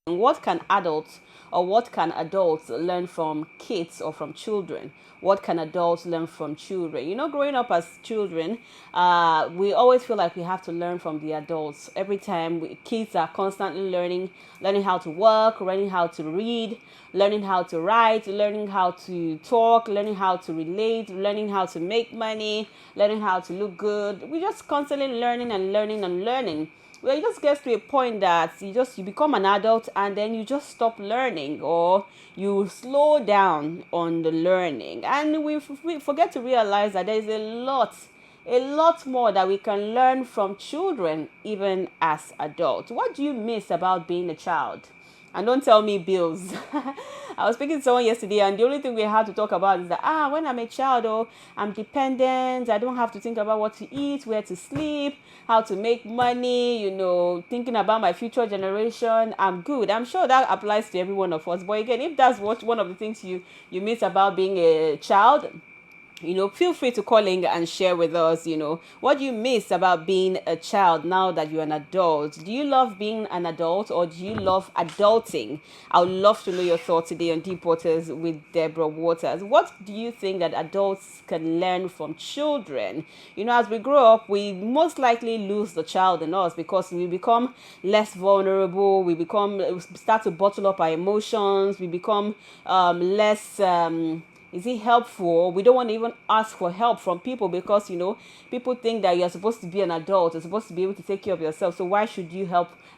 What can adults or what can adults learn from kids or from children? What can adults learn from children? Growing up as children, we always feel like we have to learn from the adults. Every time kids are constantly learning how to work, learning how to read, learning how to write, learning how to talk, learning how to relate, learning how to make money, learning how to look good. We just constantly learning and learning and learning. Well, it just gets to a point that you become an adult and then you just stop learning, or you slow down on the learning, and we forget to realize that there is a lot more that we can learn from children even as adults. What do you miss about being a child? And don't tell me bills. I was speaking to someone yesterday, and the only thing we had to talk about is that when I'm a child, I'm dependent. I don't have to think about what to eat, where to sleep, how to make money. Thinking about my future generation. I'm good. I'm sure that applies to every one of us. But again, if that's one of the things you miss about being a child, feel free to call in and share with us, what do you miss about being a child now that you're an adult? Do you love being an adult, or do you love adulting? I would love to know your thoughts today on Deep Waters with Deborah Waters. What do you think that adults can learn from children? As we grow up, we most likely lose the child in us because we become less vulnerable. We start to bottle up our emotions. We become less is it helpful? We don't want to even ask for help from people because, people think that you're supposed to be an adult. You're supposed to be able to take care of yourself. So why should you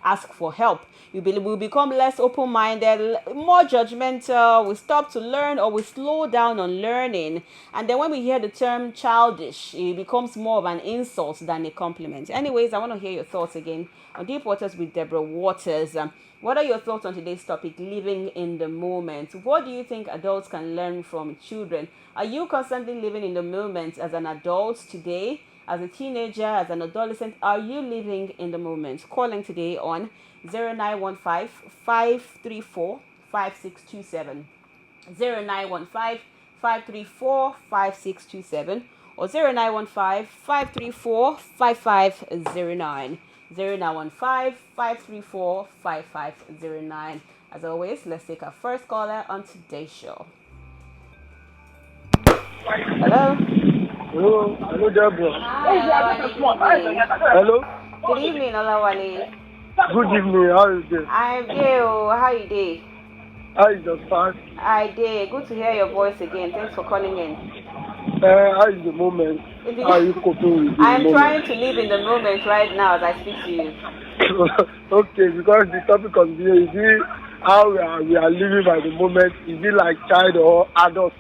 ask for help? We become less open-minded, more judgmental. We stop to learn, or we slow down on learning. And then when we hear the term childish, it becomes more of an insult than a compliment. Anyways, I want to hear your thoughts again on Deep Waters with Deborah Waters. What are your thoughts on today's topic, living in the moment? What do you think adults can learn from children? Are you constantly living in the moment as an adult today, as a teenager, as an adolescent? Are you living in the moment? Calling today on 0915 534 5627, 0915 534 5627, or 0915 534 5509. 0915-534-5509. As always, let's take our first caller on today's show. Hello. Hello, Deborah. Hello. Good evening, Olawale. Good evening. How are you doing? I'm good. How you doing? How is the fast? I did. Good to hear your voice again. Thanks for calling in. How is the moment? How are you coping with the I'm moment? trying to live in the moment right now as I speak to you. Okay, because the topic of the day is it how we are living by the moment. Is it like child or adult?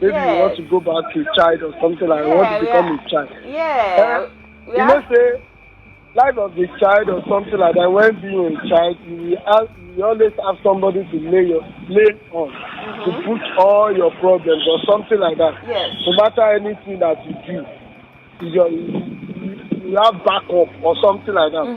Maybe Yes. you want to go back to child or something like that. You want to become a child. Yeah. Say life of the child or something like that. When being a child, you always have somebody to lay on, to put all your problems or something like that. Yes. No matter anything that you do, you have backup or something like that.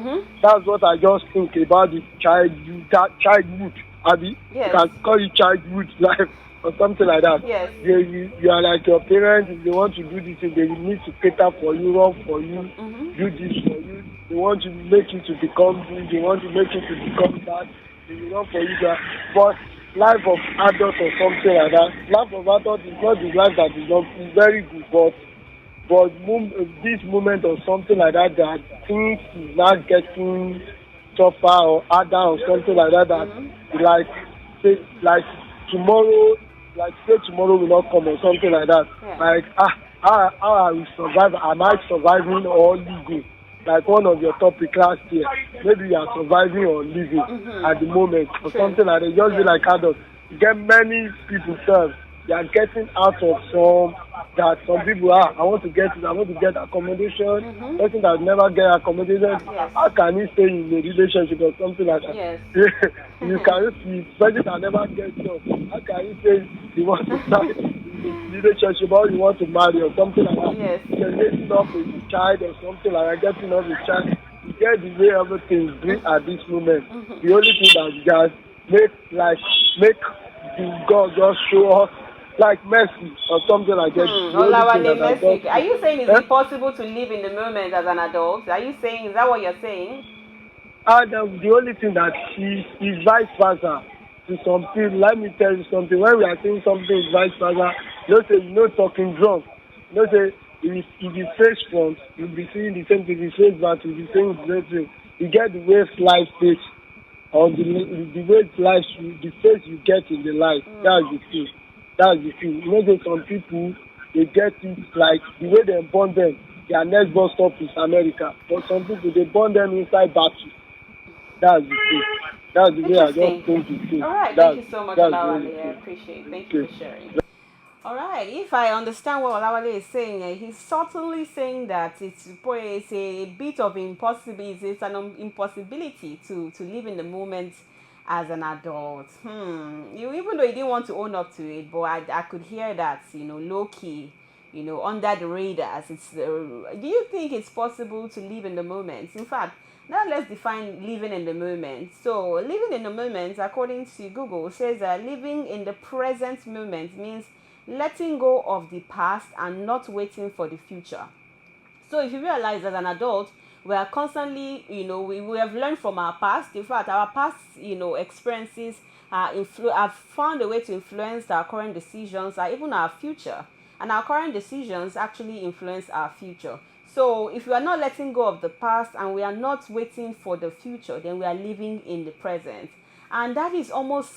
That's what I just think about the childhood. Abi, Yes. you can call it childhood life or something like that. Yes. You are like your parents. If they want to do this, they need to cater for you, run for you, do this for you. They want to make you to become this. They want to make you to become that. They will run for you that. But life of adult or something like that. Life of adult is not the life that is not is very good, but this moment or something like that, that things is not getting tougher or harder or something like that. That say tomorrow will not come or something like that. Yeah. Like how I will survive? Am I surviving or living? Like one of your topic last year, maybe you are surviving or living at the moment or something like that. Just be like adults. You get many people serve. They are getting out of some people I want to get accommodation. Person that never get accommodation, Yes. how can he stay in a relationship or something like that? Yes. You can see person that never get job. How can he say he wants to start a relationship or you want to marry or something like that? Yes. You're getting up with a child or something like that, getting up with a child. You get the way everything is doing at this moment. The only thing that just make the God just show us like mercy or something like that. Olawale, mercy. Are you saying it's impossible to live in the moment as an adult? Are you saying, is that what you're saying? And the only thing that is vice versa to some people. Let me tell you something. When we are saying something is vice versa, say talking drunk. Say if you face front, you'll be seeing the same thing. If you face back, you'll be saying the same thing. You get the way life takes, or the way life, the face you get in the life. That's the thing. That's the thing. Say some people they get it like the way they born them. Their next bus stop is America, but some people they born them inside battle. That's the thing. That's the way I just Interesting. think the thing. All right, thank That's you so much, that's the only Olawale. I thing. appreciate it. Thank you Okay. for sharing. All right, if I understand what Olawale is saying, he's certainly saying that it's a bit of impossibility. It's an impossibility to live in the moment as an adult. Even though he didn't want to own up to it, but I could hear that, low key, under the radars. Do you think it's possible to live in the moment? In fact, now let's define living in the moment. So, living in the moment, according to Google, says that living in the present moment means letting go of the past and not waiting for the future. So if you realize as an adult, we are constantly, we have learned from our past. In fact, our past, experiences have found a way to influence our current decisions, or even our future. And our current decisions actually influence our future. So if we are not letting go of the past and we are not waiting for the future, then we are living in the present. And that is almost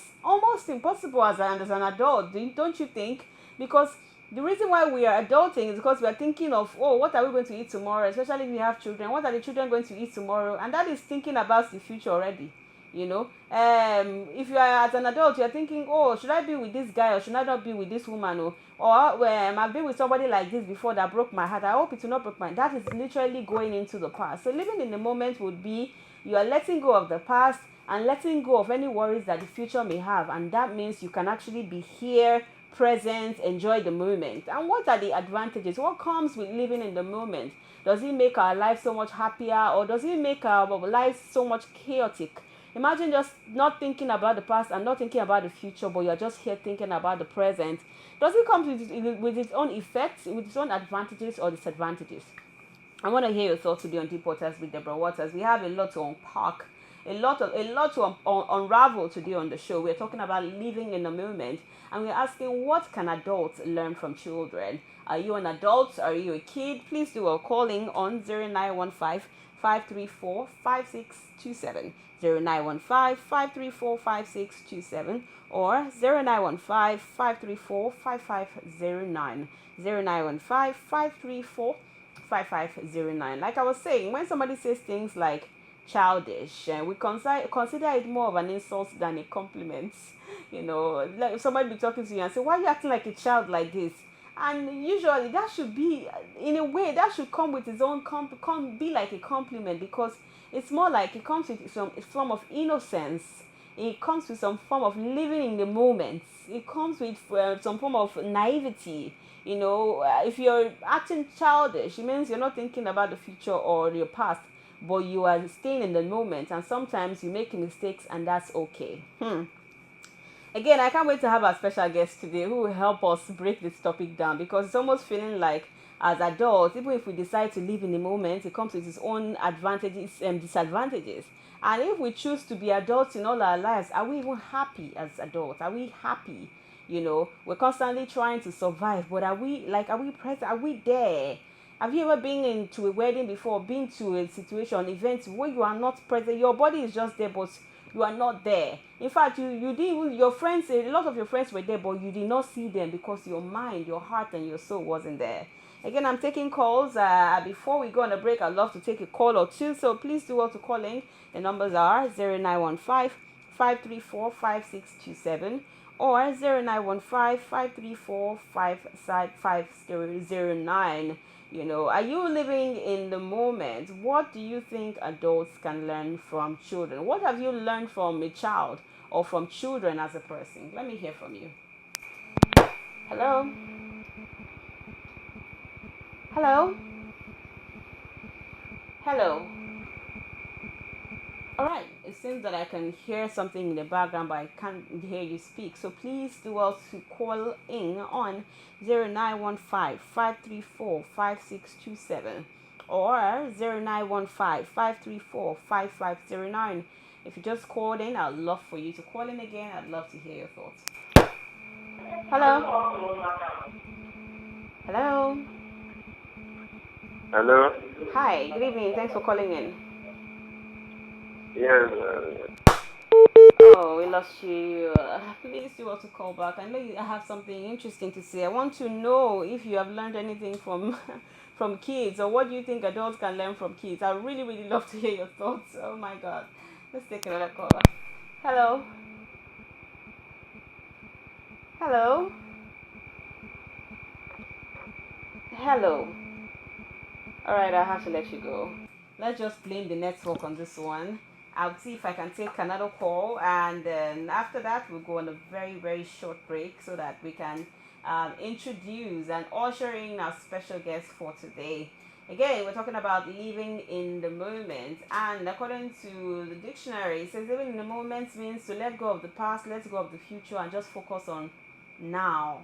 impossible as an adult, don't you think? Because the reason why we are adulting is because we are thinking of, oh, what are we going to eat tomorrow? Especially if we have children, what are the children going to eat tomorrow? And that is thinking about the future already. If you are as an adult, you are thinking, oh, should I be with this guy or should I not be with this woman? Or I've been with somebody like this before that broke my heart. I hope it will not break my heart. That is literally going into the past. So living in the moment would be you are letting go of the past and letting go of any worries that the future may have. And that means you can actually be here, present, enjoy the moment. And what are the advantages? What comes with living in the moment? Does it make our life so much happier, or does it make our life so much chaotic? Imagine just not thinking about the past and not thinking about the future, but you're just here thinking about the present. Does it come with its own effects, with its own advantages or disadvantages? I want to hear your thoughts today on Deep Waters with Deborah Waters. We have a lot to unpack, a lot to unravel today on the show. We're talking about living in the moment, and we're asking, what can adults learn from children? Are you an adult? Are you a kid? Please do a calling on 0915 534 5627, 0915 534 5627, or 0915 534 5509, 0915 534 5509. Like I was saying, when somebody says things like childish, we consider it more of an insult than a compliment. Like if somebody be talking to you and say, why are you acting like a child like this? And usually that should be, in a way, that should come with its own be like a compliment, because it's more like it comes with some form of innocence. It comes with some form of living in the moment. It comes with some form of naivety. If you're acting childish, it means you're not thinking about the future or your past, but you are staying in the moment. And sometimes you make mistakes, and that's okay. Again, I can't wait to have our special guest today who will help us break this topic down, because it's almost feeling like as adults, even if we decide to live in the moment, it comes with its own advantages and disadvantages. And if we choose to be adults in all our lives, are we even happy as adults? Are we happy? We're constantly trying to survive, but are we present? Are we there? Have you ever been into a wedding before, been to a situation, event where you are not present? Your body is just there, but you are not there. In fact, you didn't even, your friends, a lot of your friends were there, but you did not see them because your mind, your heart, and your soul wasn't there. Again, I'm taking calls. Before we go on a break, I'd love to take a call or two, so please do well to call in. The numbers are 0915 534 5627 or 0915 534 5509. Are you living in the moment? What do you think adults can learn from children? What have you learned from a child or from children as a person? Let me hear from you. Hello? Hello? Hello? All right, it seems that I can hear something in the background, but I can't hear you speak. So please do also call in on 0915 534 5627 or 0915-534-5509. If you just called in, I'd love for you to call in again. I'd love to hear your thoughts. Hello? Hello? Hello? Hi, good evening. Thanks for calling in. Yes. Oh, we lost you. Please do also call back. I know you have something interesting to say. I want to know if you have learned anything from from kids, or what do you think adults can learn from kids. I really, really love to hear your thoughts. Oh my God. Let's take another caller. Hello. Hello. Hello. All right, I have to let you go. Let's just blame the network on this one. I'll see if I can take another call, and then after that, we'll go on a very, very short break so that we can introduce and usher in our special guest for today. Again, we're talking about living in the moment, and according to the dictionary, it says living in the moment means to let go of the past, let go of the future, and just focus on now,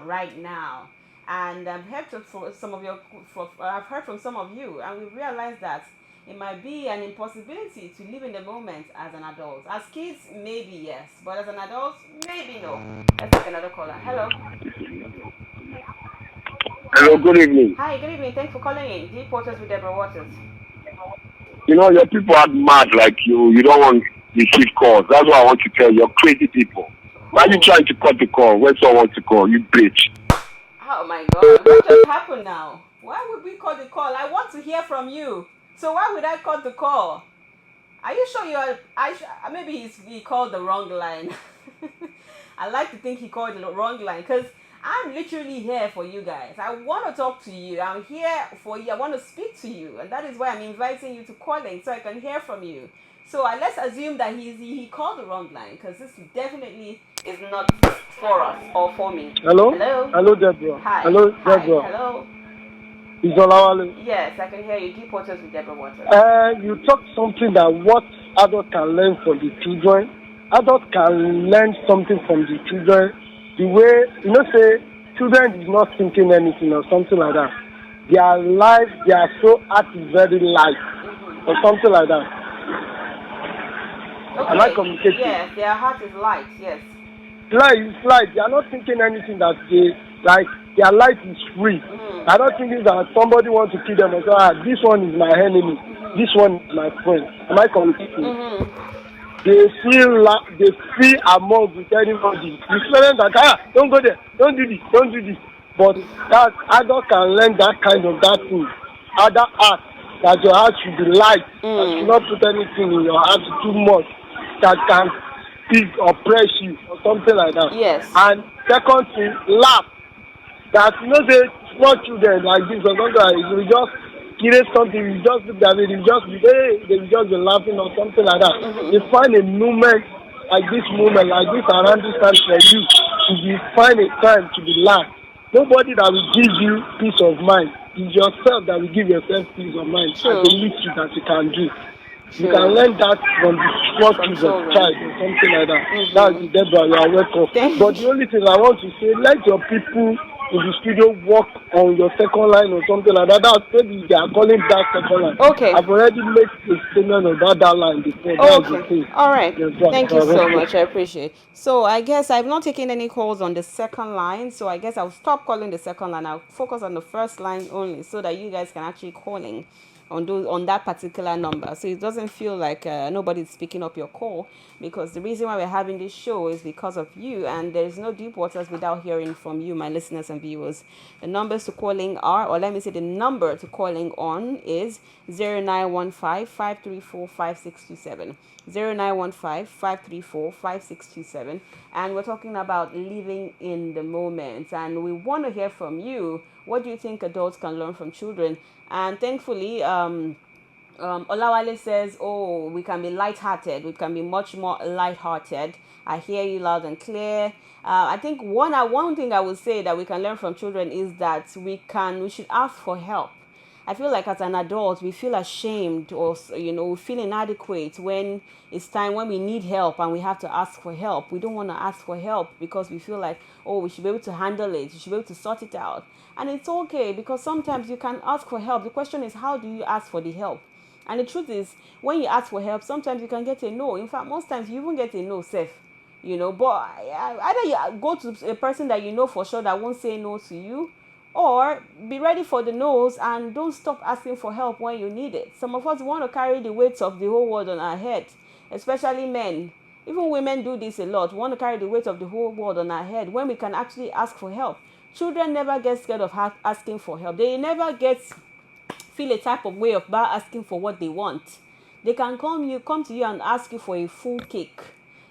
right now. And I've heard from some of I've heard from some of you, and we realized that it might be an impossibility to live in the moment as an adult. As kids, maybe yes, but as an adult, maybe no. Let's take another caller. Hello. Hello, good evening. Hi, good evening. Thanks for calling in. Deep Waters with Deborah Waters. You know, your people are mad like you. You don't want to receive calls. That's what I want to tell you. You're crazy people. Why are you trying to cut the call when someone wants to call? You bitch. Oh my God. What just happened now? Why would we cut the call? I want to hear from you. So why would I cut the call? Are you sure you're... maybe he called the wrong line. I like to think he called the wrong line, because I'm literally here for you guys. I want to talk to you. I'm here for you. I want to speak to you. And that is why I'm inviting you to call in so I can hear from you. So let's assume that he called the wrong line, because this definitely is not for us or for me. Hello? Hello? Hello, Deborah. Hi. Hello, Hi. Deborah. Hello? Is Olawale? Yes, I can hear you. Deep Waters with Deborah Waters. You talked something that what adults can learn from the children. Adults can learn something from the children. The way, say, children is not thinking anything or something like that. Their life, their soul heart is very light or something like that. Okay. Am I communicating? Yes, their heart is light, yes. Light is light. They are not thinking anything that they, like, their life is free. I don't think that somebody wants to kill them and say, this one is my enemy, this one is my friend. Am I communicating? They feel among with anybody. You tell them that, don't go there, don't do this. But that adult can learn that kind of that thing. Other art, that your heart should be light. That should not put anything in your heart too much that can oppress you or something like that. Yes. And second thing, laugh. That say small children like this or something like this, you just create something, you just look at it, they will just be laughing or something like that. You find a moment like this around this time for you, you find a time to be laughed. Nobody that will give you peace of mind. It's yourself that will give yourself peace of mind. True. As a little that you can do. True. You can learn that from the small children child or something like that. That's the Deborah, you are welcome. But the only thing I want to say, let your people in the studio work on your second line or something like that. That's maybe they are calling that second line. Okay. I've already made a statement on that line before. Okay. All right. Thank you so much. I appreciate it. So I guess I've not taken any calls on the second line. So I guess I'll stop calling the second line. I'll focus on the first line only so that you guys can actually call in on that particular number, so it doesn't feel like nobody's picking up your call, because the reason why we're having this show is because of you, and there's no deep waters without hearing from you, my listeners and viewers. The numbers to calling are, or let me say the number to calling on is 0915-534-5627. 0915-534-5627. And we're talking about living in the moment, and we want to hear from you. What do you think adults can learn from children? And thankfully, Olawale says, we can be lighthearted. We can be much more lighthearted. I hear you loud and clear. I think one thing I would say that we can learn from children is that we should ask for help. I feel like as an adult, we feel ashamed or, we feel inadequate when it's time when we need help and we have to ask for help. We don't want to ask for help because we feel like, oh, we should be able to handle it. We should be able to sort it out. And it's okay because sometimes you can ask for help. The question is, how do you ask for the help? And the truth is, when you ask for help, sometimes you can get a no. In fact, most times you even get a no safe. But either you go to a person that you know for sure that won't say no to you, or be ready for the no's and don't stop asking for help when you need it. Some of us want to carry the weight of the whole world on our head, especially men. Even women do this a lot. We want to carry the weight of the whole world on our head when we can actually ask for help. Children never get scared of asking for help. They never feel a type of way about asking for what they want. They can come to you and ask you for a full cake.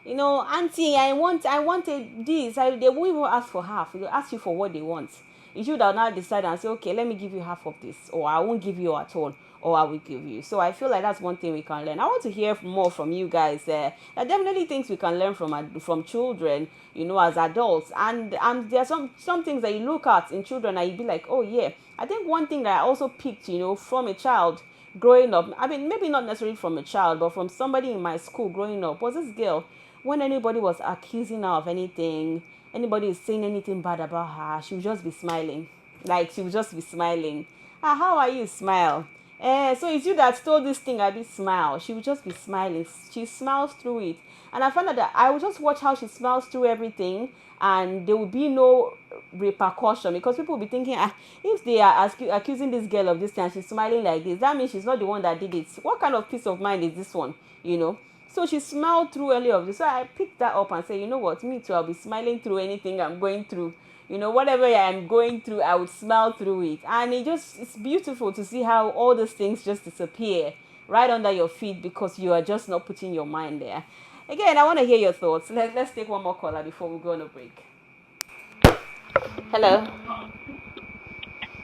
Auntie, I wanted this. They won't even ask for half. They'll ask you for what they want. You should have now decided and say, okay, let me give you half of this, or I won't give you at all, or I will give you. So I feel like that's one thing we can learn. I want to hear more from you guys. There are definitely things we can learn from children, as adults. And there are some things that you look at in children and you be like, oh yeah. I think one thing that I also picked, from a child growing up, I mean, maybe not necessarily from a child, but from somebody in my school growing up, was this girl. When anybody was accusing her of anything, anybody is saying anything bad about her, she would just be smiling. Like, she would just be smiling. How are you? Smile. So it's you that stole this thing, I be smile. She would just be smiling. She smiles through it. And I found out that I would just watch how she smiles through everything, and there will be no repercussion, because people will be thinking, if they are accusing this girl of this thing and she's smiling like this, that means she's not the one that did it. What kind of peace of mind is this one? So she smiled through early of this. So I picked that up and said, you know what, me too, I'll be smiling through anything I'm going through. Whatever I'm going through, I would smile through it. And it's beautiful to see how all these things just disappear right under your feet because you are just not putting your mind there. Again, I want to hear your thoughts. Let's take one more caller before we go on a break. Hello.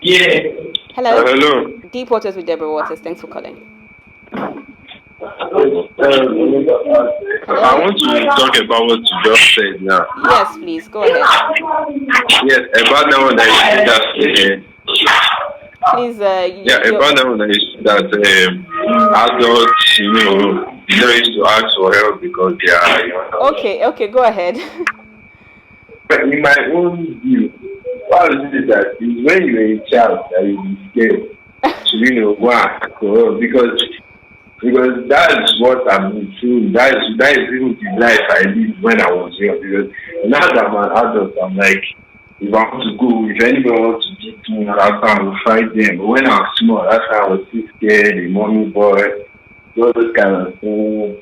Yeah. Hello. Hello. Deep Waters with Deborah Waters. Thanks for calling. I want to talk about what you just said now. Yes, please. Go ahead. Yes, about that one that you said. Please. About that one that adults, they don't used to ask for help because they are. Okay, go ahead. But in my own view, what I say that is when you're a child that you be scared to go ask for help because that's what I'm through. That is even the life I lived when I was young. Because now that I'm an adult, I'm like, if I want to go, if anybody wants to beat me, that's how I will fight them. But when I was small, that's how I was still scared, the mommy boy, all those kind of things.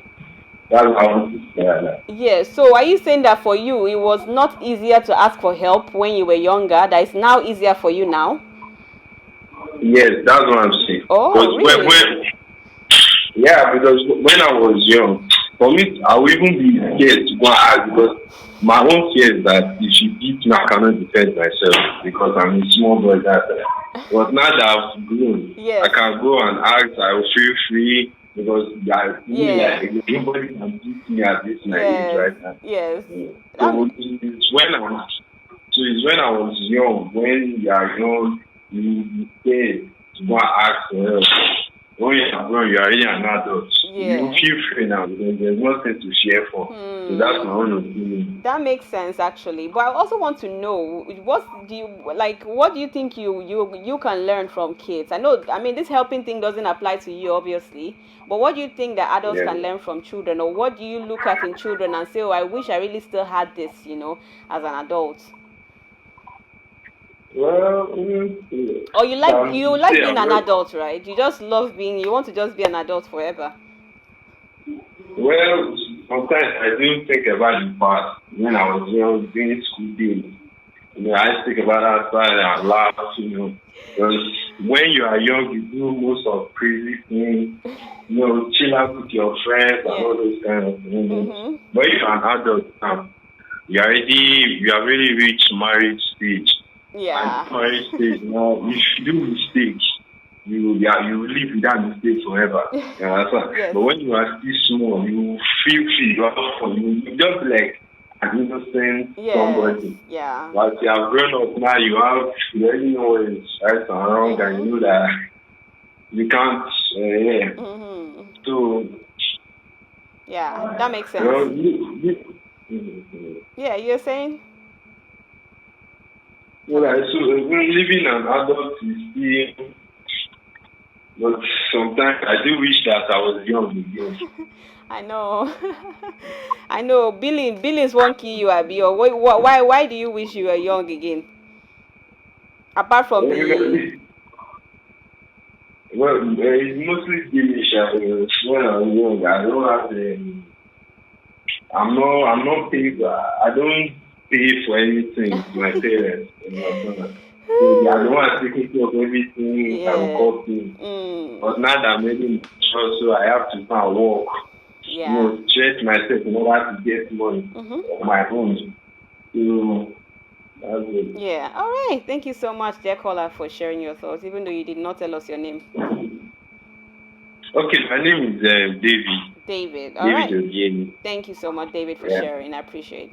That's how I want to say that. Yeah, so are you saying that for you, it was not easier to ask for help when you were younger, that it's now easier for you now? Yes, that's what I'm saying. Oh, really? Because when I was young, for me, I would even be scared to go and ask because my own fear is that if she beats me, I cannot defend myself because I'm a small boy that time. But now that I've grown, I can go and ask, I will feel free because nobody can beat me at this age right now. Yes. So it's when I was young, when you are young, you scared to go and ask for help. When you are grown, you are already an adult. You feel free now because there's nothing to share for. So that's my own opinion. That makes sense actually. But I also want to know what do you think you can learn from kids? I mean this helping thing doesn't apply to you obviously, but what do you think that adults can learn from children, or what do you look at in children and say, oh, I wish I really still had this, as an adult? Well, or you like being an adult, right? You want to just be an adult forever. Well, sometimes I do think about the past when I was young, doing school days. I think about outside and laugh, because when you are young, you do most of crazy things, chill out with your friends and all those kind of things. Mm-hmm. But if you're an adult now, you are really reached marriage stage. Yeah. And marriage stage now, if you do mistakes, you live with that mistake forever. Yes. But when you are still small, you feel free. You just like an innocent somebody. Yeah. But you have grown up now, you already know what is right and wrong, and you know that you can't. Yeah. So, Yeah, that makes you sense. know, Yeah, you're saying? Hello? like, so living an adult is still, but sometimes I do wish that I was young again. I know. I know. Billings won't kill you, Abi. Or why do you wish you were young again? Apart from the. Well, it's mostly Danish. When I'm young, I don't have. I'm not paid. I don't pay for anything with my parents and my brother. So they are the ones taking care of everything that will Yeah. cost me. But now that I'm making sure, so I have to go and work. Yeah. Stretch myself in order to get money on my own. So that's it. Yeah. All right. Thank you so much, dear caller, for sharing your thoughts, even though you did not tell us your name. Okay, my name is David. David. All David right. Ogieni. Thank you so much, David, for Yeah. sharing. I appreciate.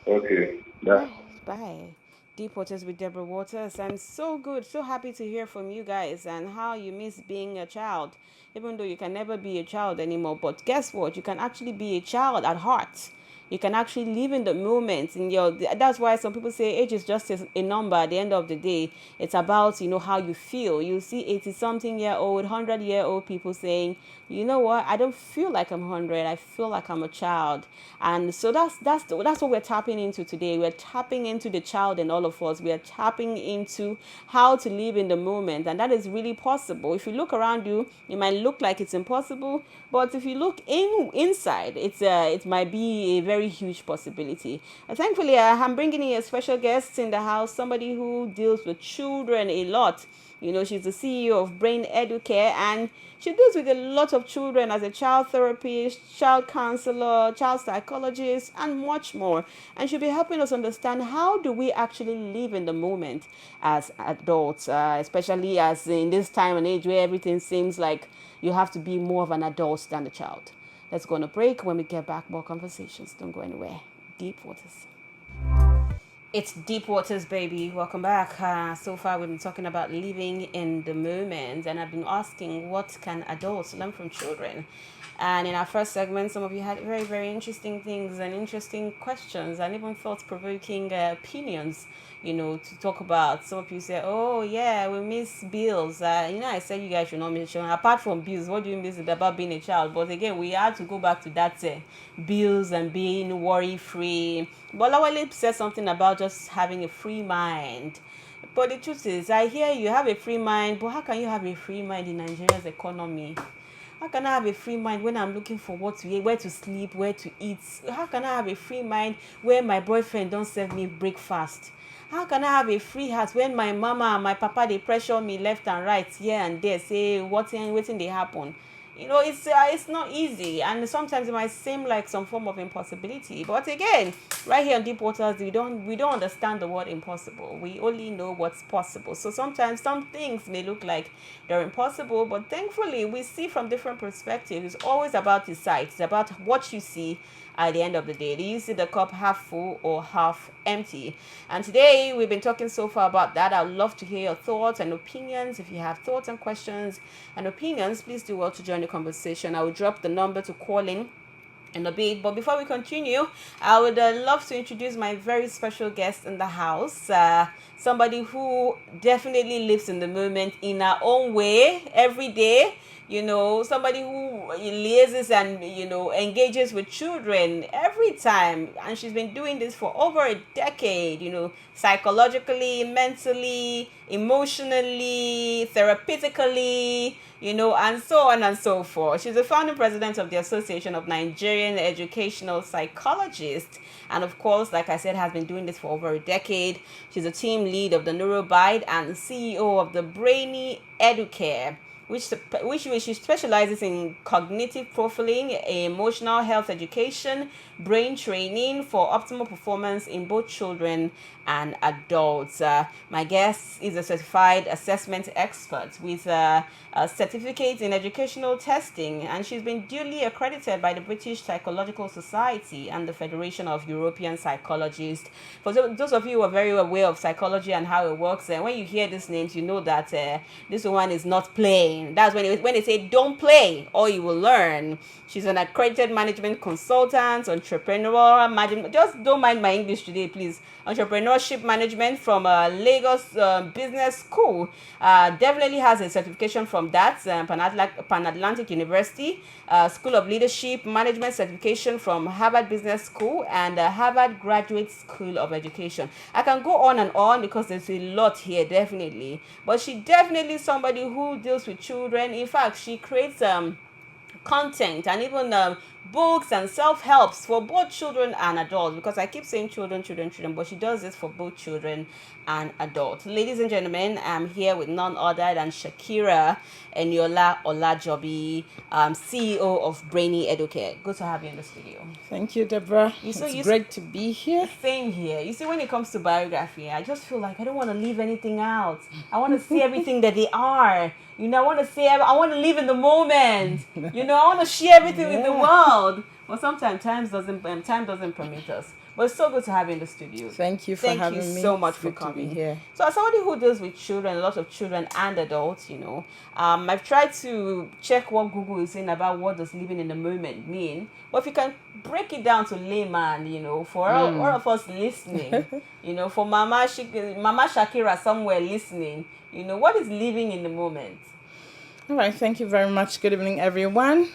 Okay. Bye. Bye. Deep Waters with Deborah Waters. I'm so good, so happy to hear from you guys and how you miss being a child, even though you can never be a child anymore. But guess what? You can actually be a child at heart. You can actually live in the moment. That's why some people say age is just a number. At the end of the day, it's about how you feel. You see 80-something-year-old, 100-year-old people saying, you know what, I don't feel like I'm 100. I feel like I'm a child. And so that's what we're tapping into today. We're tapping into the child in all of us. We are tapping into how to live in the moment, and that is really possible. If you look around you, it might look like it's impossible, but if you look inside, it might be a very huge possibility. And thankfully, I'm bringing in a special guest in the house, somebody who deals with children a lot. She's the CEO of Brain Educare, and she deals with a lot of children as a child therapist, child counselor, child psychologist, and much more. And she'll be helping us understand how do we actually live in the moment as adults, especially as in this time and age where everything seems like you have to be more of an adult than a child. Let's go on a break. When we get back, more conversations. Don't go anywhere. Deep Waters. It's Deep Waters, baby. Welcome back. So far, we've been talking about living in the moment, and I've been asking what can adults learn from children. And in our first segment, some of you had very, very interesting things and interesting questions and even thought-provoking opinions, to talk about. Some of you say, oh, yeah, we miss bills. I said you guys should not mention. Apart from bills, what do you miss about being a child? But again, we had to go back to that bills and being worry-free. But Lawale said something about just having a free mind. But the truth is, I hear you have a free mind, but how can you have a free mind in Nigeria's economy? How can I have a free mind when I'm looking for what to eat, where to sleep, where to eat? How can I have a free mind when my boyfriend don't serve me breakfast? How can I have a free heart when my mama and my papa they pressure me left and right here and there, say waiting they happen? It's not easy, and sometimes it might seem like some form of impossibility. But again, right here on Deep Waters, we don't understand the word impossible. We only know what's possible. So sometimes some things may look like they're impossible, but thankfully we see from different perspectives. It's always about the sight. It's about what you see at the end of the day. Do you see the cup half full or half empty? And today we've been talking so far about that. I'd love to hear your thoughts and opinions. If you have thoughts and questions and opinions, please do well to join the conversation. I will drop the number to call in a bit. But before we continue, I would love to introduce my very special guest in the house. Somebody who definitely lives in the moment in her own way every day. Somebody who liaises and engages with children every time, and she's been doing this for over a decade. Psychologically, mentally, emotionally, therapeutically, and so on and so forth. She's the founding president of the Association of Nigerian Educational Psychologists, and of course, like I said, has been doing this for over a decade. She's a team lead of the Neurobite and CEO of the Brainy Educare, which specializes in cognitive profiling, emotional health education, brain training for optimal performance in both children and adults. My guest is a certified assessment expert with a certificate in educational testing, and she's been duly accredited by the British Psychological Society and the Federation of European Psychologists. For those of you who are very aware of psychology and how it works, and when you hear these names, you know that this one is not playing. That's when they say don't play or you will learn. She's an accredited management consultant, entrepreneur, management. Just don't mind my English today, please. Entrepreneurship management from Lagos Business School. Definitely has a certification from that, Pan-Atlantic University. School of Leadership Management certification from Harvard Business School and Harvard Graduate School of Education. I can go on and on because there's a lot here, definitely. But she definitely is somebody who deals with children. In fact, she creates content and even books and self-helps for both children and adults, because I keep saying children, but she does this for both children and adults. Ladies and gentlemen, I'm here with none other than Shakira Eniola Olajobi, CEO of Brainy Educare. Good to have you in the studio. Thank you, Deborah. It's great to be here. Same here. You see, when it comes to biography, I just feel like I don't want to leave anything out. I want to see everything that they are. I want to live in the moment. I want to share everything with the world. But sometimes time doesn't permit us. But it's so good to have you in the studio. Thank you for having me. Thank you so much for coming here. So as somebody who deals with children, a lot of children and adults, I've tried to check what Google is saying about what does living in the moment mean. But if you can break it down to layman, for all of us listening, for Mama Shakira somewhere listening, what is living in the moment? All right, thank you very much. Good evening, everyone.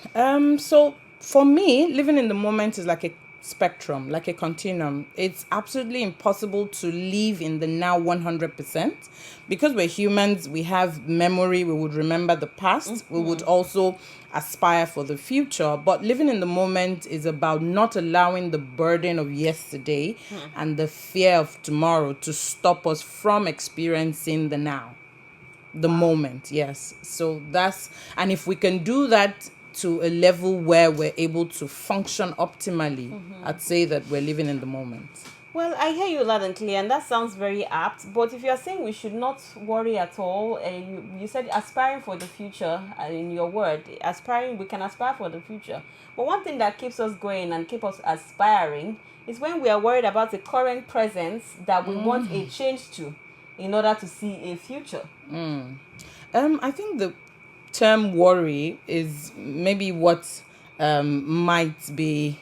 So for me, living in the moment is like a spectrum, like a continuum. It's absolutely impossible to live in the now 100%. Because we're humans, we have memory, we would remember the past, we would also aspire for the future. But living in the moment is about not allowing the burden of yesterday and the fear of tomorrow to stop us from experiencing the now. The moment, yes. So and if we can do that to a level where we're able to function optimally, I'd say that we're living in the moment. Well, I hear you loud and clear, and that sounds very apt. But if you're saying we should not worry at all, and you said aspiring for the future, in your word, we can aspire for the future. But one thing that keeps us going and keeps us aspiring is when we are worried about the current presence that we want a change to, in order to see a future. I think the term worry is maybe what might be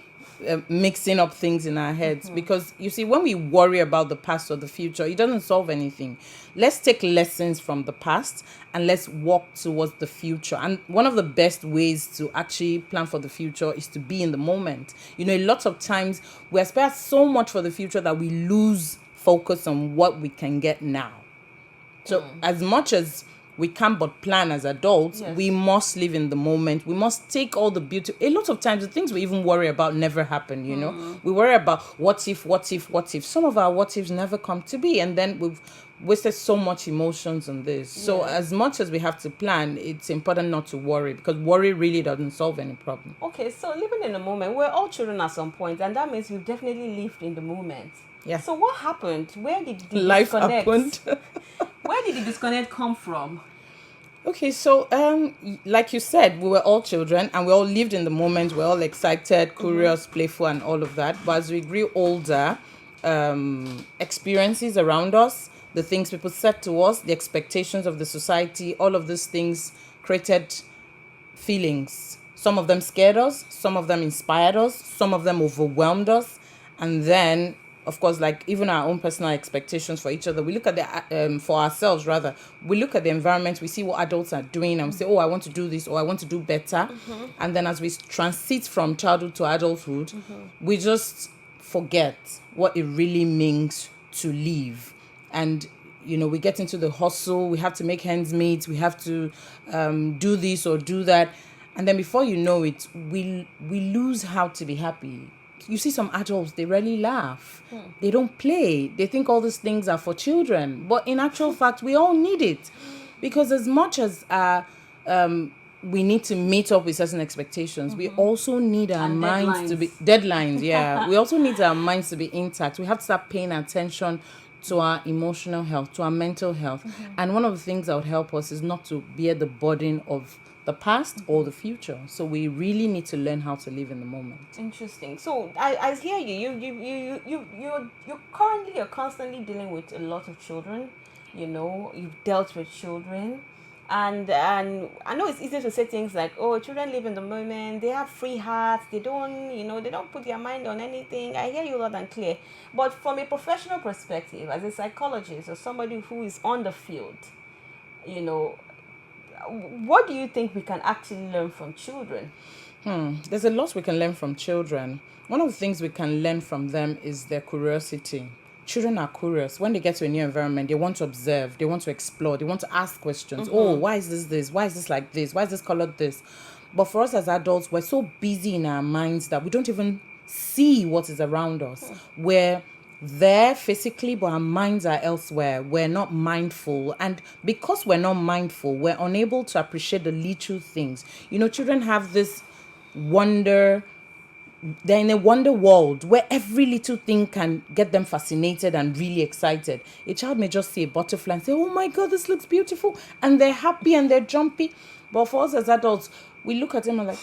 mixing up things in our heads, because you see, when we worry about the past or the future, it doesn't solve anything. Let's take lessons from the past and let's walk towards the future. And one of the best ways to actually plan for the future is to be in the moment. A lot of times we aspire so much for the future that we lose focus on what we can get now. So as much as we can't but plan as adults, we must live in the moment. We must take all the beauty. A lot of times the things we even worry about never happen, We worry about what if. Some of our what ifs never come to be, and then we've wasted so much emotions on this. So as much as we have to plan, it's important not to worry, because worry really doesn't solve any problem. Okay, so living in the moment, we're all children at some point, and that means we've definitely lived in the moment. Yeah. So what happened? Where did the life disconnect happened? Where did the disconnect come from? Okay, so like you said, we were all children and we all lived in the moment. We're all excited, curious, playful, and all of that. But as we grew older, experiences around us, the things people said to us, the expectations of the society, all of these things created feelings. Some of them scared us, some of them inspired us, some of them overwhelmed us, and then, of course, like even our own personal expectations for each other, we look at for ourselves rather, we look at the environment, we see what adults are doing, and we say, oh, I want to do this, or I want to do better. And then as we transit from childhood to adulthood, we just forget what it really means to live. And, we get into the hustle, we have to make ends meet, we have to do this or do that. And then before you know it, we lose how to be happy. You see some adults, they rarely laugh. They don't play. They think all these things are for children. But in actual fact, we all need it. Because as much as we need to meet up with certain expectations. We also need our And minds to be deadlines. deadlines. Yeah, we also need our minds to be intact. We have to start paying attention to our emotional health, to our mental health. And one of the things that would help us is not to bear the burden of the past or the future. So we really need to learn how to live in the moment. Interesting. So I hear you. You're constantly dealing with a lot of children. You've dealt with children, and I know it's easy to say things like, oh, children live in the moment. They have free hearts. They don't put their mind on anything. I hear you loud and clear. But from a professional perspective, as a psychologist or somebody who is on the field, you know, what do you think we can actually learn from children? There's a lot we can learn from children. One of the things we can learn from them is their curiosity. Children are curious. When they get to a new environment, they want to observe, they want to explore, they want to ask questions. Oh, why is this? Why is this like this? Why is this colored this? But for us as adults, we're so busy in our minds that we don't even see what is around us. We're there physically, but our minds are elsewhere. We're not mindful. And because we're not mindful, we're unable to appreciate the little things. Children have this wonder. They're in a wonder world where every little thing can get them fascinated and really excited. A child may just see a butterfly and say, oh my God, this looks beautiful. And they're happy and they're jumpy. But for us as adults, we look at them and like,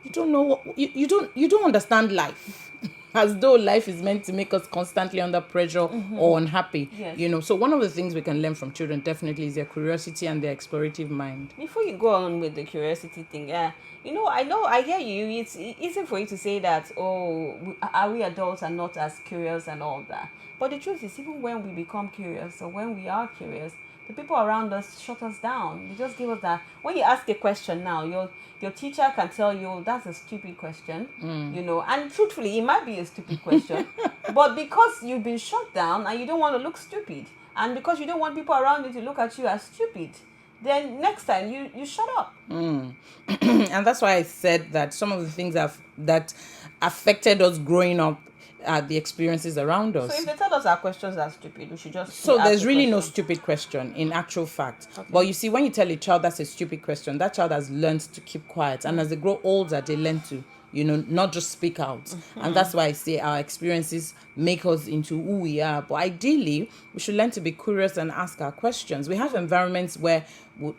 you don't know what, you don't understand life. As though life is meant to make us constantly under pressure or unhappy. Yes. So one of the things we can learn from children definitely is their curiosity and their explorative mind. Before you go on with the curiosity thing, I hear you. It's easy for you to say that, oh, are we adults are not as curious and all that. But the truth is, even when we become curious or when we are curious, the people around us shut us down. They just give us that. When you ask a question now, your teacher can tell you that's a stupid question, and truthfully, it might be a stupid question, but because you've been shut down and you don't want to look stupid, and because you don't want people around you to look at you as stupid, then next time you shut up. And that's why I said that some of the things that affected us growing up are the experiences around us. So if they tell us our questions are stupid, we should just So ask there's the really no question. stupid question in actual fact. But you see, when you tell a child that's a stupid question, that child has learned to keep quiet. And as they grow older, they learn to, not just speak out. And that's why I say our experiences make us into who we are. But ideally, we should learn to be curious and ask our questions. We have environments where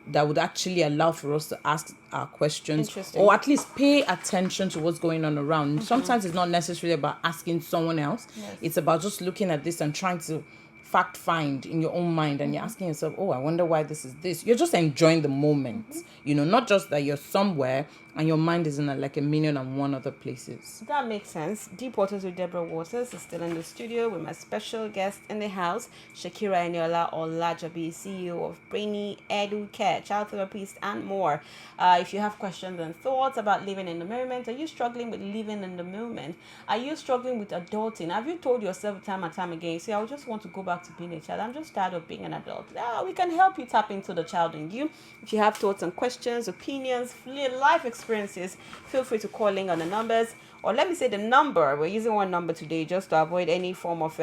that would actually allow for us to ask our questions, Interesting. or at least pay attention to what's going on around. Sometimes it's not necessarily about asking someone else. Yes. It's about just looking at this and trying to fact find in your own mind, and you're asking yourself, oh, I wonder why this is this. You're just enjoying the moment, not just that you're somewhere and your mind is in like a million and one other places. That makes sense. Deep Waters with Deborah Waters is still in the studio with my special guest in the house, Shakira Eniola Olajabi, CEO of Brainy Edu Care, child therapist, and more. If you have questions and thoughts about living in the moment, are you struggling with living in the moment? Are you struggling with adulting? Have you told yourself time and time again, I just want to go back to being a child. I'm just tired of being an adult. We can help you tap into the child in you. If you have thoughts and questions, opinions, life experiences, feel free to call in on the numbers, or let me say the number. We're using one number today just to avoid any form of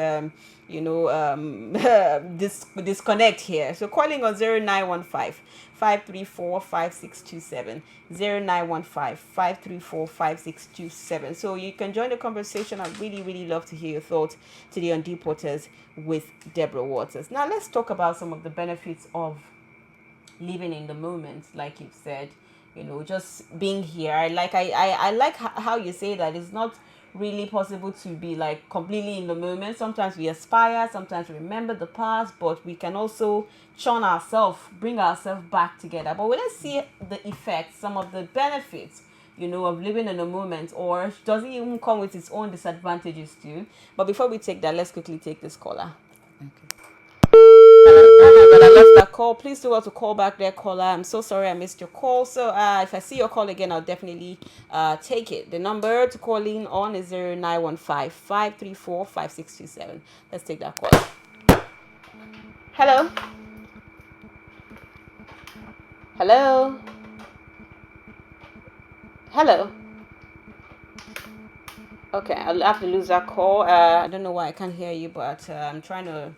disconnect here. So calling on 0915 534 5627, 0915 534 5627. So you can join the conversation. I'd really love to hear your thoughts today on Deep Waters with Deborah Waters. Now let's talk about some of the benefits of living in the moment, like you've said, just being here. I like how you say that it's not really possible to be like completely in the moment. Sometimes we aspire, sometimes we remember the past, but we can also bring ourselves back together. But let's see the effects, some of the benefits of living in the moment, or does it even come with its own disadvantages too? But before we take that, let's quickly take this caller. Oh my God, I lost that call. Please do well to call back there, caller. I'm so sorry I missed your call. So if I see your call again, I'll definitely take it. The number to call in on is 0915 534 5627. Let's take that call. Hello? Hello? Hello? Okay, I'll have to lose that call. I don't know why I can't hear you, but I'm trying to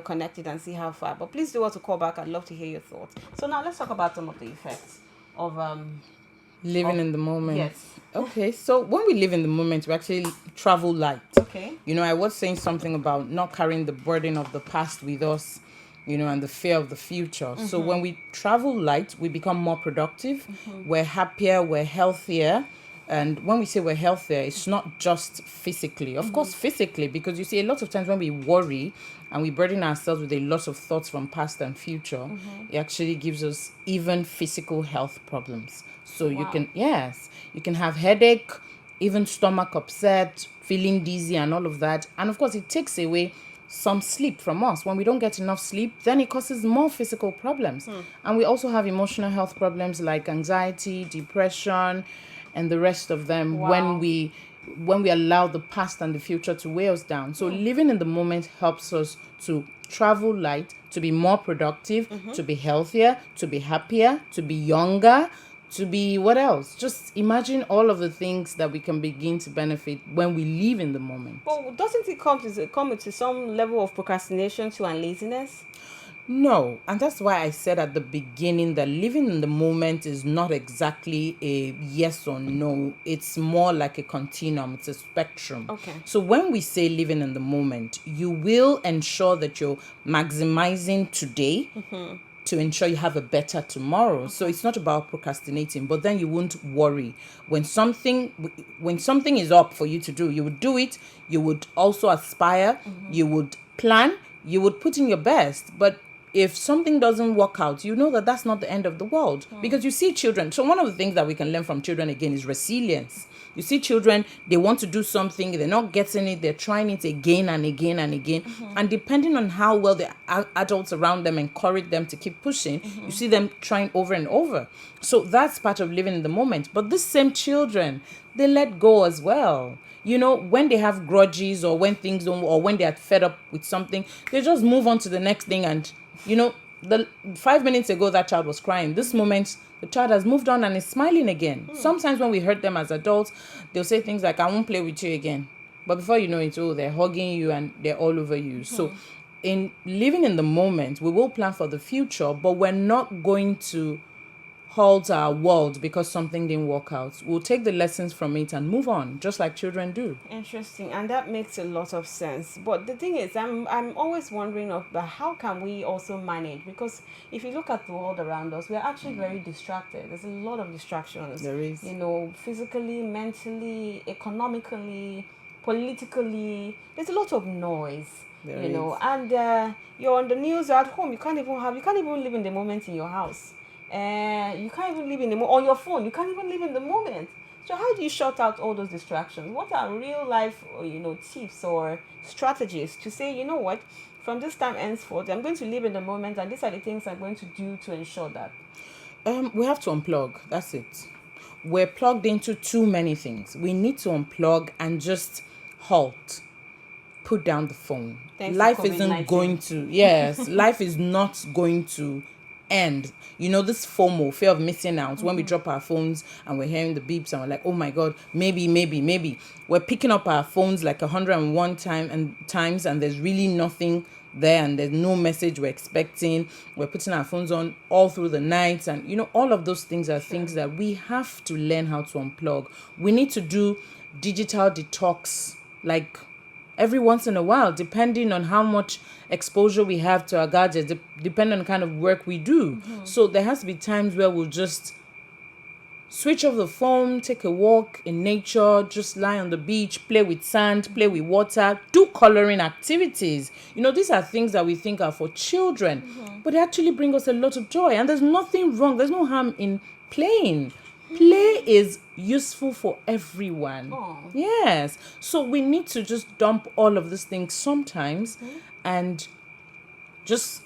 connect it and see how far. But please do want to call back. I'd love to hear your thoughts. So now let's talk about some of the effects of Living in the moment. yes. Okay, so when we live in the moment, we actually travel light. Okay. I was saying something about not carrying the burden of the past with us, and the fear of the future. So when we travel light, we become more productive. We're happier, we're healthier. And when we say we're healthier, it's not just physically. Of course, physically, because you see, a lot of times when we worry and we burden ourselves with a lot of thoughts from past and future, it actually gives us even physical health problems. So you can have headache, even stomach upset, feeling dizzy and all of that. And of course, it takes away some sleep from us. When we don't get enough sleep, then it causes more physical problems. And we also have emotional health problems like anxiety, depression, and the rest of them when we allow the past and the future to weigh us down. So living in the moment helps us to travel light, to be more productive, to be healthier, to be happier, to be younger, to be what else? Just imagine all of the things that we can begin to benefit when we live in the moment. But doesn't it come with some level of procrastination too and laziness? No, and that's why I said at the beginning that living in the moment is not exactly a yes or no. It's more like a continuum, it's a spectrum. Okay. So when we say living in the moment, you will ensure that you're maximizing today to ensure you have a better tomorrow. Okay. So it's not about procrastinating, but then you won't worry. When something is up for you to do, you would do it, you would also aspire, you would plan, you would put in your best. But if something doesn't work out, you know that that's not the end of the world. Because you see children. So one of the things that we can learn from children again is resilience. You see children, they want to do something, they're not getting it, they're trying it again and again and again. And depending on how well the adults around them encourage them to keep pushing, you see them trying over and over. So that's part of living in the moment. But these same children, they let go as well. When they have grudges or when things don't, or when they are fed up with something, they just move on to the next thing. And, the 5 minutes ago, that child was crying. This moment, the child has moved on and is smiling again. Sometimes when we hurt them as adults, they'll say things like, I won't play with you again. But before you know it, they're hugging you and they're all over you. So in living in the moment, we will plan for the future, but we're not going to halt our world because something didn't work out. We'll take the lessons from it and move on, just like children do. Interesting, and that makes a lot of sense. But the thing is, I'm always wondering about how can we also manage, because if you look at the world around us, we're actually very distracted. There's a lot of distractions. There is. Physically, mentally, economically, politically. There's a lot of noise. There is. And you're on the news, you're at home. You can't even live in the moment in your house. You can't even live in the on your phone. You can't even live in the moment. So how do you shut out all those distractions? What are real life, tips or strategies to say, what, from this time henceforth, I'm going to live in the moment, and these are the things I'm going to do to ensure that. We have to unplug. That's it. We're plugged into too many things. We need to unplug and just halt. Put down the phone. Life isn't going to. Yes, life is not going to end. This FOMO, fear of missing out, when we drop our phones and we're hearing the beeps and we're like, oh my god, maybe we're picking up our phones like 101 times and there's really nothing there and there's no message we're expecting. We're putting our phones on all through the night, and all of those things are things that we have to learn how to unplug. We need to do digital detox like every once in a while, depending on how much exposure we have to our gadgets, depending on the kind of work we do. So there has to be times where we'll just switch off the phone, take a walk in nature, just lie on the beach, play with sand, play with water, do coloring activities. These are things that we think are for children, but they actually bring us a lot of joy. And there's nothing wrong, there's no harm in playing. Play is useful for everyone. Aww. Yes. So we need to just dump all of these things sometimes and just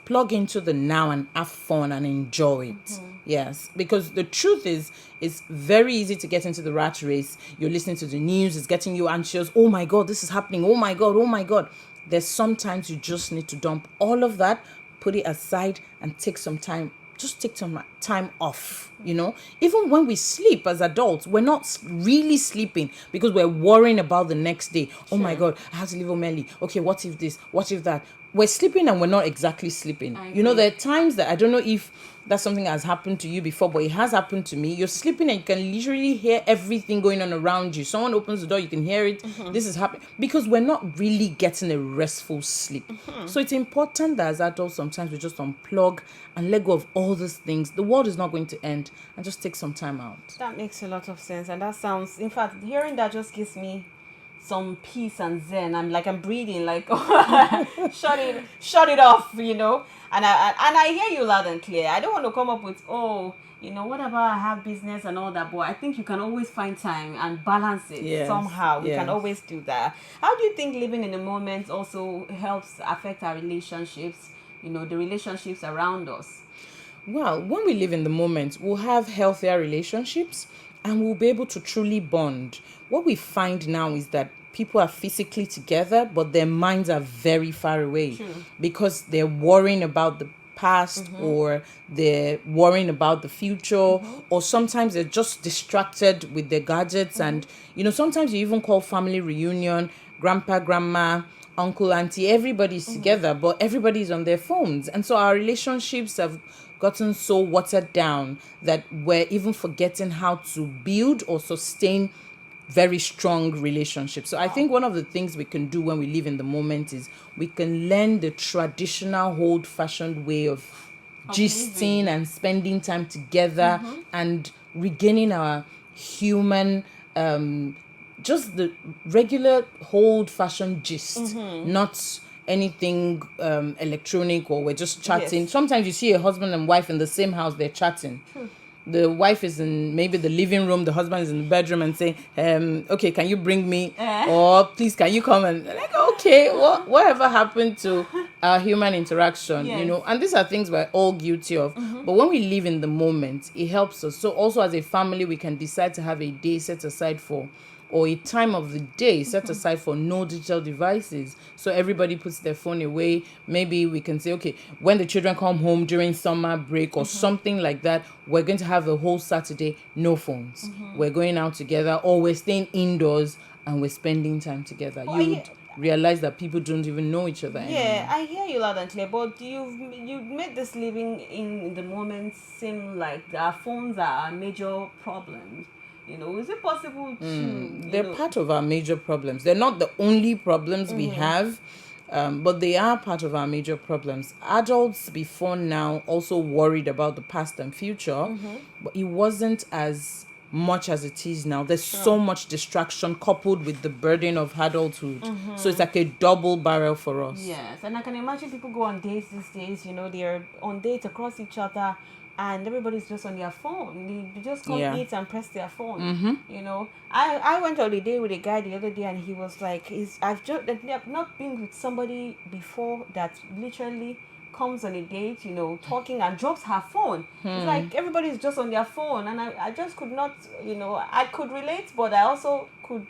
plug into the now and have fun and enjoy it. Yes, because the truth is, it's very easy to get into the rat race. You're listening to the news, it's getting you anxious. Oh my god, this is happening. Oh my god. There's sometimes you just need to dump all of that, put it aside, and take some time just take some time off. Even when we sleep as adults, we're not really sleeping because we're worrying about the next day. Oh my God, I have to leave home early. Okay, what if this? What if that? We're sleeping and we're not exactly sleeping. There are times that I don't know if that's something that has happened to you before, but it has happened to me. You're sleeping and you can literally hear everything going on around you. Someone opens the door, you can hear it. This is happening because we're not really getting a restful sleep. So it's important that as adults, sometimes we just unplug and let go of all these things. The world is not going to end, and just take some time out. That makes a lot of sense, and that sounds, in fact, hearing that just gives me some peace and zen. I'm breathing like shut it off, And I hear you loud and clear. I don't want to come up with what about I have business and all that, but I think you can always find time and balance it somehow. We can always do that. How do you think living in the moment also helps affect our relationships? The relationships around us. Well, when we live in the moment, we'll have healthier relationships and we'll be able to truly bond. What we find now is that people are physically together, but their minds are very far away. True. Because they're worrying about the past or they're worrying about the future, or sometimes they're just distracted with their gadgets. And, sometimes you even call family reunion, grandpa, grandma, uncle, auntie, everybody's together, but everybody's on their phones. And so our relationships have gotten so watered down that we're even forgetting how to build or sustain very strong relationships. So I think one of the things we can do when we live in the moment is we can learn the traditional old-fashioned way of gisting and spending time together and regaining our human just the regular old-fashioned gist, not anything electronic, or we're just chatting. Yes. Sometimes you see a husband and wife in the same house, they're chatting. The wife is in maybe the living room, the husband is in the bedroom and saying, okay, can you bring me? Or please, can you come? And like, okay, whatever happened to our human interaction, Yes. And these are things we're all guilty of. But when we live in the moment, it helps us. So also as a family, we can decide to have a day set aside for, or a time of the day set aside for no digital devices. So everybody puts their phone away. Maybe we can say, okay, when the children come home during summer break or something like that, we're going to have the whole Saturday, no phones. We're going out together, or we're staying indoors and we're spending time together. You'd realize that people don't even know each other anymore. Yeah, I hear you loud and clear, but you made this living in the moment seem like our phones are a major problem. Is it possible to... They're part of our major problems. They're not the only problems we have, but they are part of our major problems. Adults before now also worried about the past and future, but it wasn't as much as it is now. There's so much distraction coupled with the burden of adulthood. So it's like a double barrel for us. Yes, and I can imagine people go on dates these days, they're on dates across each other, and everybody's just on their phone. They just come eat and press their phone. I went on a date with a guy the other day, and he was like, I've not been with somebody before that literally comes on a date, talking and drops her phone. It's like everybody's just on their phone, and I just could not, I could relate, but I also could,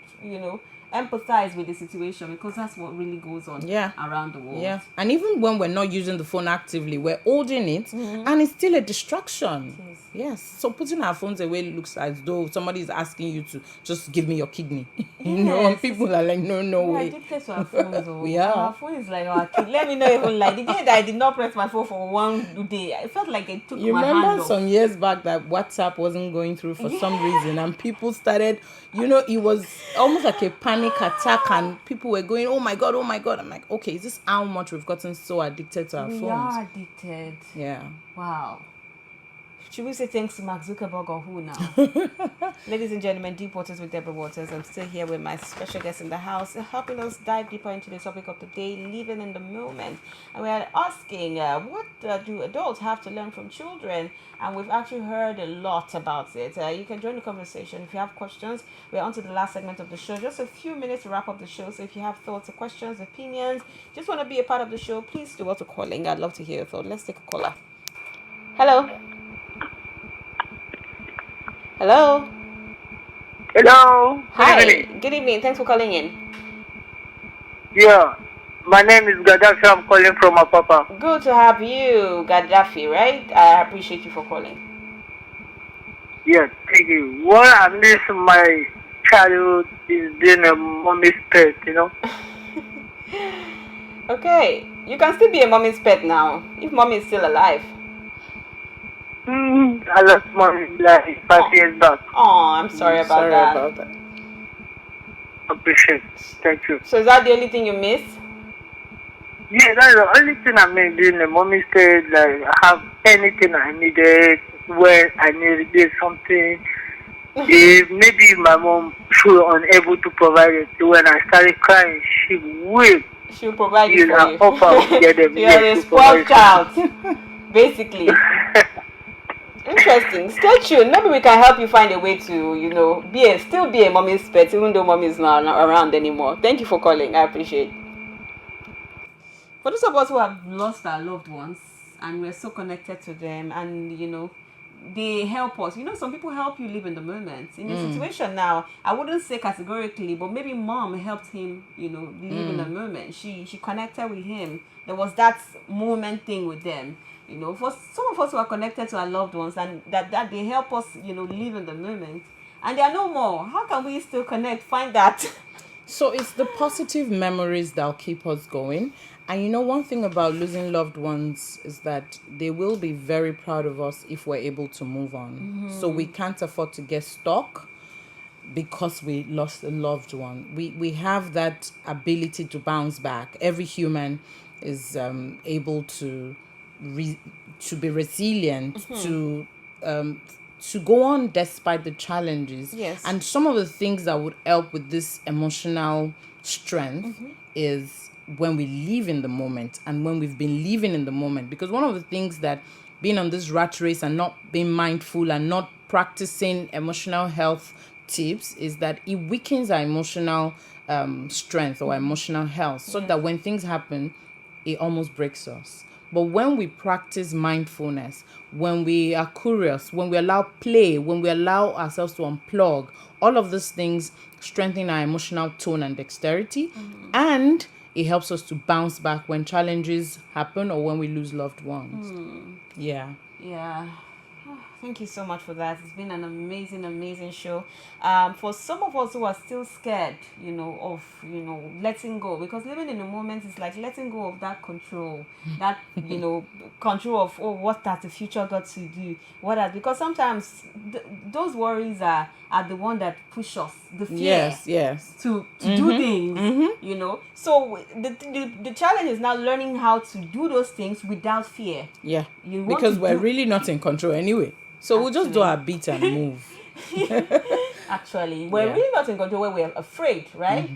empathize with the situation, because that's what really goes on around the world. Yeah, and even when we're not using the phone actively, we're holding it, and it's still a distraction. Yes, so putting our phones away looks as though somebody is asking you to just give me your kidney. And people are like, no We're way. addicted to our phones. We are. Our phone is like our kid. Let me not even lie. The day that I did not press my phone for one day, I felt like it took You my hand remember off. some years back that WhatsApp wasn't going through for some reason, and people started, it was almost like a panic attack, and people were going, oh my God. I'm like, okay, is this how much we've gotten so addicted to our We phones? are addicted. Yeah. Wow. Should we say thanks to Mark Zuckerberg or who now? Ladies and gentlemen, Deep Waters with Deborah Waters. I'm still here with my special guest in the house, helping us dive deeper into the topic of the day, living in the moment. And we are asking, what do adults have to learn from children? And we've actually heard a lot about it. You can join the conversation if you have questions. We're on to the last segment of the show. Just a few minutes to wrap up the show. So if you have thoughts or questions, opinions, just want to be a part of the show, please do also calling. I'd love to hear your thoughts. Let's take a caller. Hello. Hello. Hello. Hi. Good evening. Thanks for calling in. Yeah. My name is Gaddafi. I'm calling from Apapa. Good to have you, Gaddafi, right? I appreciate you for calling. Yes, thank you. What I miss my childhood is being a mommy's pet, Okay, you can still be a mommy's pet now, if mommy is still alive. I lost mommy like 5 years back. Oh, I'm sorry about Sorry that. about that. Appreciate it. Thank you. So is that the only thing you miss? Yeah, that's the only thing I mean being a mommy's pet. Like, I have anything I needed when I needed something. If maybe my mom was unable to provide it, when I started crying, she will. She'll provide it for you. Offer, get them. You're a spoiled child, basically. Interesting. Stay tuned. Maybe we can help you find a way to, still be a mommy's pet, even though mommy is not around anymore. Thank you for calling. I appreciate it. For those of us who have lost our loved ones and we're so connected to them, and they help us. Some people help you live in the moment. In a situation now, I wouldn't say categorically, but maybe mom helped him, live in the moment. She connected with him. There was that moment thing with them. For some of us who are connected to our loved ones and that they help us, live in the moment. And they are no more. How can we still connect? Find that. So it's the positive memories that'll keep us going. And one thing about losing loved ones is that they will be very proud of us if we're able to move on. So we can't afford to get stuck because we lost a loved one. We have that ability to bounce back. Every human is able to be resilient, to go on despite the challenges. Yes. And some of the things that would help with this emotional strength is when we live in the moment and when we've been living in the moment. Because one of the things that being on this rat race and not being mindful and not practicing emotional health tips is that it weakens our emotional strength or emotional health, so that when things happen, it almost breaks us. But when we practice mindfulness, when we are curious, when we allow play, when we allow ourselves to unplug, all of these things strengthen our emotional tone and dexterity, and it helps us to bounce back when challenges happen or when we lose loved ones. Yeah. Thank you so much for that. It's been an amazing show. For some of us who are still scared, of letting go, because living in the moment is like letting go of that control, that control of what has the future got to do, because sometimes those worries are the one that push us, the fear. Yes. To do things, So the challenge is now learning how to do those things without fear. Yeah. Because we're really not in control anyway. So we'll just do our beat and move. Actually, we're really not in control when we're afraid, right?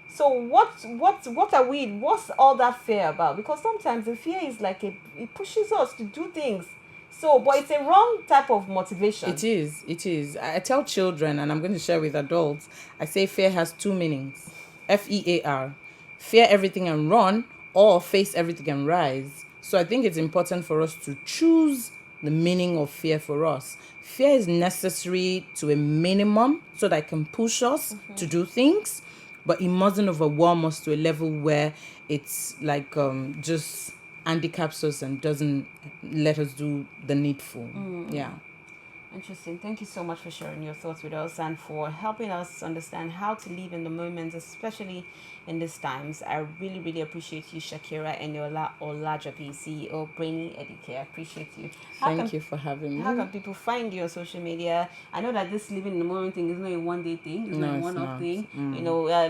So what are we? What's all that fear about? Because sometimes the fear is like it pushes us to do things. So, but it's a wrong type of motivation. It is. I tell children, and I'm going to share with adults, I say fear has two meanings. FEAR. Fear everything and run, or face everything and rise. So I think it's important for us to choose the meaning of fear for us. Fear is necessary to a minimum so that it can push us to do things, but it mustn't overwhelm us to a level where it's like just handicaps us and doesn't let us do the needful. Yeah. Interesting. Thank you so much for sharing your thoughts with us and for helping us understand how to live in the moment, especially in these times. I really appreciate you, Shakira Eniola Olajobi, CEO Brainy Educare. I appreciate you. Thank you for having me. How can people find you on social media? I know that this living in the moment thing is not a one-day thing. It's not a one-off thing.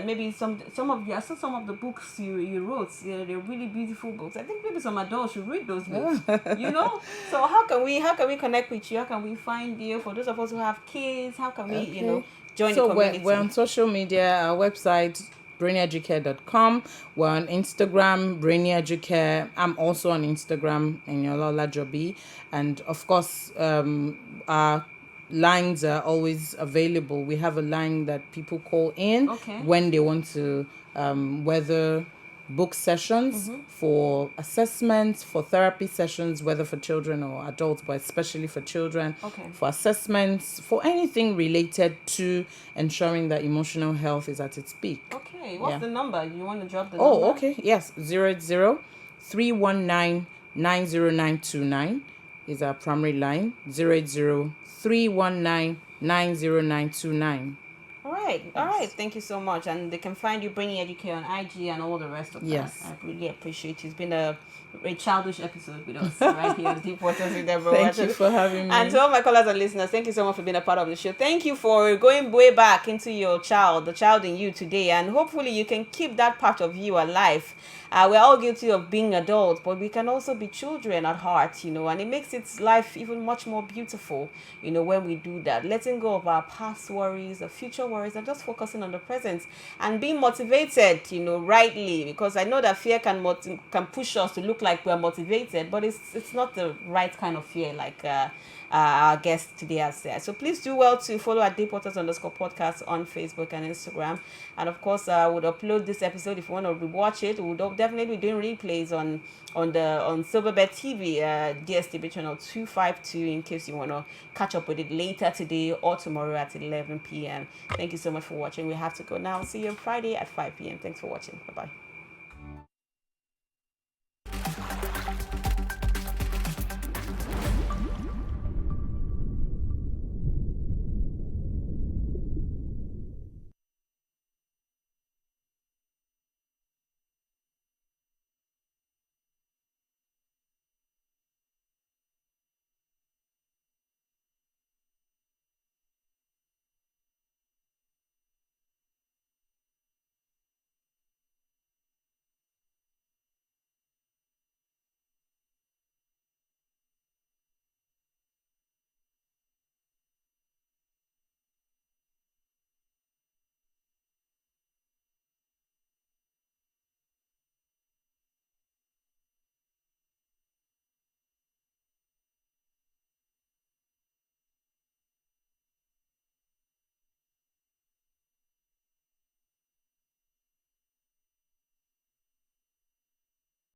Maybe some of you. I saw some of the books you wrote. They're really beautiful books. I think maybe some adults should read those books. So how can we connect with you? How can we find you? For those of us who have kids, how can we join the community? We're on social media. Our website, brainieducare.com. We're on Instagram, brainieducare. I'm also on Instagram, Eniola Olajobi. And of course, our lines are always available. We have a line that people call in when they want to, whether book sessions for assessments, for therapy sessions, whether for children or adults, but especially for children, for assessments, for anything related to ensuring that emotional health is at its peak. Okay, what's the number? You want to drop the number? Oh, okay. Yes, 080-319-90929 is our primary line. 080-319-90929. All right. Thank you so much. And they can find you Bringing Educate on IG and all the rest of Yes. that. I really appreciate it. It's been a childish episode with us right here on Deep Waters with Deborah. Thank you for having me. And to all my callers and listeners, thank you so much for being a part of the show. Thank you for going way back into your child, the child in you today. And hopefully you can keep that part of you alive. We're all guilty of being adults, but we can also be children at heart, and it makes its life even much more beautiful, when we do that. Letting go of our past worries, the future worries, and just focusing on the present and being motivated, rightly, because I know that fear can push us to look like we're motivated, but it's not the right kind of fear, like our guest today has said. So please do well to follow at deepwaters_podcast on Facebook and Instagram. And of course, I would upload this episode if you want to rewatch it. We'll definitely be doing replays on Silverbird TV, DSTV channel 252, in case you want to catch up with it later today or tomorrow at 11 p.m. Thank you so much for watching. We have to go now. See you on Friday at 5 p.m. Thanks for watching. Bye-bye.